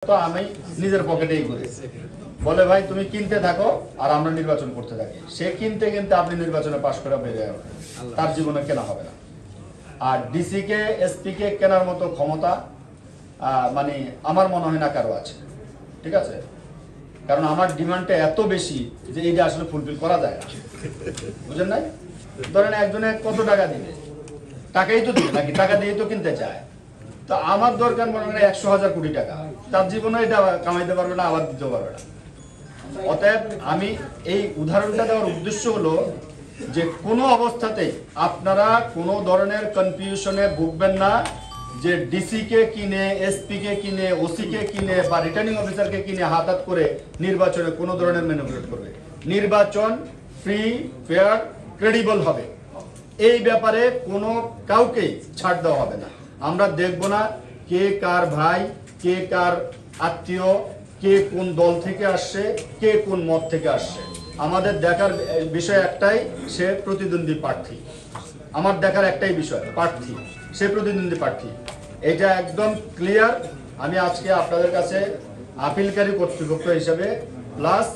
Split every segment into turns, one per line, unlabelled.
তো আমি নিজের পকেটেই করি বলে ভাই তুমি কিনতে থাকো আর আমরা নির্বাচন করতে থাকি। সে কিনতে কিনতে আপনি নির্বাচনে পাশ করে বেরিয়ে যাবেন, তার জীবনে কেনা হবে না। আর ডিসি কে এসপি কে কেনার মতো ক্ষমতা মানে আমার মনে হয় না কারো আছে, ঠিক আছে? কারণ আমার ডিমান্ডটা এত বেশি যে এইটা আসলে ফুলফিল করা যায় না, বুঝলেন নাই? ধরেন একজনে কত টাকা দিবে, টাকাই তো দিবে নাকি, টাকা দিয়ে তো কিনতে চায়। তো আমার দরকার মনে হয় 100,000 কোটি টাকা, তার জীবনে এটা কামাইতে পারবে না, আবার দিতে পারবে না। অতএব আমি এই উদাহরণটা দেওয়ার উদ্দেশ্য হলো যে কোনো অবস্থাতেই আপনারা কোনো ধরনের কনফিউশনে ভুগবেন না যে ডিসি কে কিনে, এসপি কে কিনে, ওসি কে কিনে বা রিটার্নিং অফিসারকে কিনে হাত করে নির্বাচনে কোনো ধরনের ম্যানিপুলেট করবে। নির্বাচন ফ্রি, ফেয়ার, ক্রেডিবল হবে, এই ব্যাপারে কোনো কাউকে ছাড় দেওয়া হবে না। আমরা দেখব না কে কার ভাই, কে কার আত্মীয়, কে কোন দল থেকে আসছে, কে কোন মত থেকে আসছে। আমাদের দেখার বিষয় একটাই, সে প্রতিদ্বন্দ্বী প্রার্থী। আমার দেখার একটাই বিষয়, প্রার্থী, সে প্রতিদ্বন্দ্বী প্রার্থী, এটা একদম ক্লিয়ার। আমি আজকে আপনাদের কাছে আপিলকারী কর্তৃপক্ষ হিসেবে প্লাস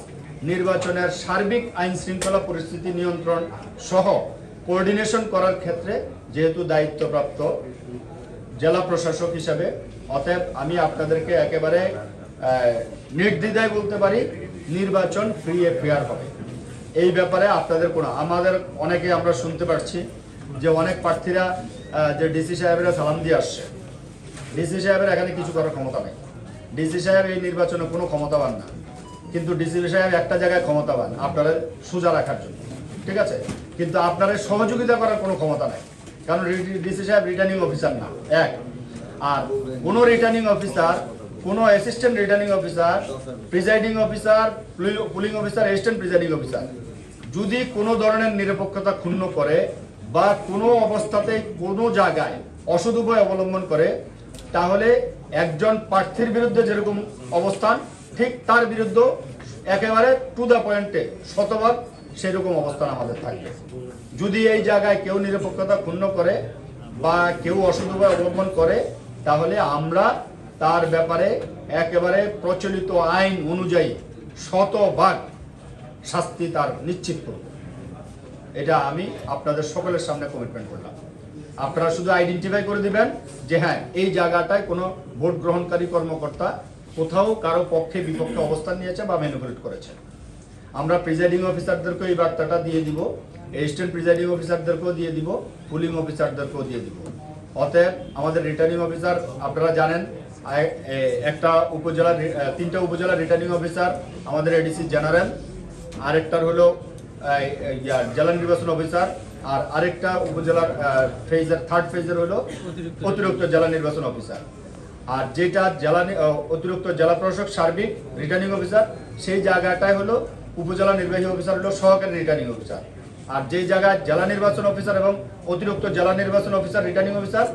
নির্বাচনের সার্বিক আইন শৃঙ্খলা পরিস্থিতি নিয়ন্ত্রণ সহ কোঅর্ডিনেশন করার ক্ষেত্রে যেহেতু দায়িত্বপ্রাপ্ত জেলা প্রশাসক হিসাবে, অতএব আমি আপনাদেরকে একেবারে নির্দ্বিধায় বলতে পারি নির্বাচন ফ্রি এ ফেয়ার হবে। এই ব্যাপারে আপনাদের কোনো, আমাদের অনেকে আমরা শুনতে পাচ্ছি যে অনেক প্রার্থীরা যে ডিসি সাহেবেরা সালাম দিয়ে আসছে, ডিসি সাহেবের এখানে কিছু করার ক্ষমতা নেই। ডিসি সাহেব এই নির্বাচনে কোনো ক্ষমতাবান না, কিন্তু ডিসি সাহেব একটা জায়গায় ক্ষমতাবান, আপনারা সোজা রাখার জন্য, ঠিক আছে? কিন্তু আপনারা সহযোগিতা করার কোনো ক্ষমতা নাই, কারণ ডিসি সাহেব রিটার্নিং অফিসার না, এক। আর কোনো রিটার্নিং অফিসার, কোনো assistant returning officer, presiding officer, pulling officer, assistant presiding officer যদি কোনো ধরনের নিরপেক্ষতা ক্ষুণ্ণ করে বা কোনো অবস্থাতে কোনো জায়গায় অসৎ উপায় অবলম্বন করে, তাহলে একজন প্রার্থীর বিরুদ্ধে যেরকম অবস্থান, ঠিক তার বিরুদ্ধে একেবারে টু দ্য পয়েন্টে শতভাগ সেরকম অবস্থান আমাদের থাকবে। যদি এই জায়গায় কেউ নিরপেক্ষতা ক্ষুণ্ণ করে বা কেউ অসৎ উপায় অবলম্বন করে, তাহলে আমরা তার ব্যাপারে একেবারে প্রচলিত আইন অনুযায়ী শতভাগ শাস্তি তার নিশ্চিত করব। এটা আমি আপনাদের সকলের সামনে কমিটমেন্ট করলাম। আপনারা শুধু আইডেন্টিফাই করে দিবেন যে হ্যাঁ, এই জায়গাটায় কোনো ভোট গ্রহণকারী কর্মকর্তা কোথাও কারো পক্ষে বিপক্ষে অবস্থান নিয়েছে বা ম্যানিপুলেট করেছে। আমরা প্রিজাইডিং অফিসারদেরকেও এই বার্তাটা দিয়ে দিব, অ্যাসিস্ট্যান্ট প্রিজাইডিং অফিসারদেরকেও দিয়ে দিব, পুলিং অফিসারদেরকেও দিয়ে দিব। অতএব আমাদের রিটার্নিং অফিসার আপনারা জানেন, একটা উপজেলার, তিনটা উপজেলার রিটার্নিং অফিসার আমাদের এডিসি জেনারেল, আরেকটার হলো জেলা নির্বাচন অফিসার, আর আরেকটা উপজেলার ফেজের থার্ড ফেজের হলো অতিরিক্ত জেলা নির্বাচন অফিসার। আর যেটা জেলা অতিরিক্ত জেলা প্রশাসক সার্বিক রিটার্নিং অফিসার, সেই জায়গাটায় হলো উপজেলা নির্বাহী অফিসার হলো সহকারী রিটার্নিং অফিসার। আর যেই জায়গায় জেলা নির্বাচন অফিসার এবং অতিরিক্ত জেলা নির্বাচন অফিসার রিটার্নিং অফিসার,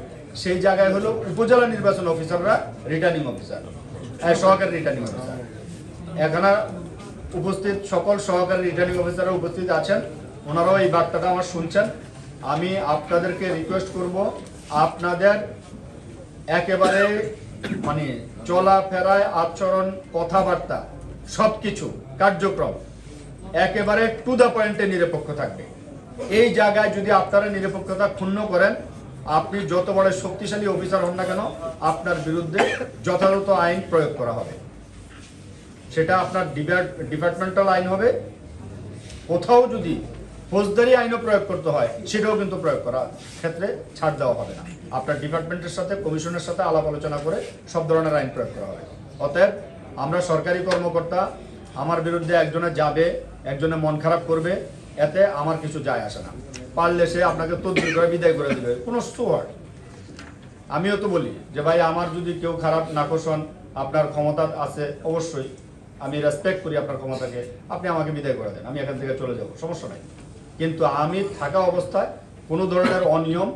সেই জায়গায় হলো উপজেলা নির্বাচন অফিসাররা রিটার্নিং অফিসার, সহকারী রিটার্নিং অফিসার। এখানে উপস্থিত সকল সহকারী রিটার্নিং অফিসাররা উপস্থিত আছেন, ওনারাও এই বার্তাটা আমার শুনছেন। আমি আপনাদেরকে রিকোয়েস্ট করব, আপনাদের একেবারে মানে চলাফেরায়, আচরণ, কথাবার্তা, সবকিছু কার্যক্রম একেবারে টু দ্য পয়েন্টে নিরপেক্ষ থাকবে। এই জায়গায় যদি আপনারা নিরপেক্ষতা ক্ষুণ্ণ করেন, আপনি যত বড় শক্তিশালী অফিসার হন না কেন, আপনার বিরুদ্ধে যথাযথ আইন প্রয়োগ করা হবে। সেটা আপনার ডিপার্টমেন্টাল আইন হবে, কোথাও যদি ফৌজদারি আইনও প্রয়োগ করতে হয়, সেটাও কিন্তু প্রয়োগ করার ক্ষেত্রে ছাড় দেওয়া হবে না। আপনার ডিপার্টমেন্টের সাথে, কমিশনের সাথে আলাপ আলোচনা করে সব ধরনের আইন প্রয়োগ করা হবে। অতএব আমরা সরকারি কর্মকর্তা, আমার বিরুদ্ধে একজনে যাবে, একজনে মন খারাপ করবে, এতে আমার কিছু যায় আসে না। পারলে সে আপনাকে তদবির করে বিদায় করে দেবে, কোনো সুয়ার। আমিও তো বলি যে ভাই, আমার যদি কেউ খারাপ নাকশ হন, আপনার ক্ষমতা আছে, অবশ্যই আমি রেসপেক্ট করি আপনার ক্ষমতাকে, আপনি আমাকে বিদায় করে দেন, আমি এখান থেকে চলে যাব, সমস্যা নাই। কিন্তু আমি থাকা অবস্থায় কোনো ধরনের অনিয়ম,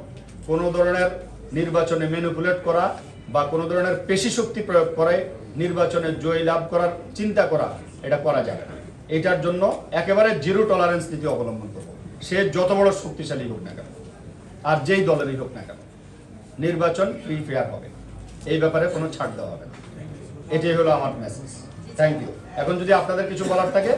কোনো ধরনের নির্বাচনে ম্যানিপুলেট করা বা কোনো ধরনের পেশি শক্তি প্রয়োগ করে নির্বাচনে জয় লাভ করার চিন্তা করা, এটা করা যাবে না। এটার জন্য একেবারে জিরো টলারেন্স নীতি অবলম্বন করব। সে যত বড় শক্তিশালী হোক না কেন, আর যেই দলেরই হোক না কেন, নির্বাচন ফ্রি ফেয়ার হবে, এই ব্যাপারে কোনো ছাড় দেওয়া হবে না। এটাই হলো আমার মেসেজ। Thank you. এখন যদি আপনাদের কিছু বলার থাকে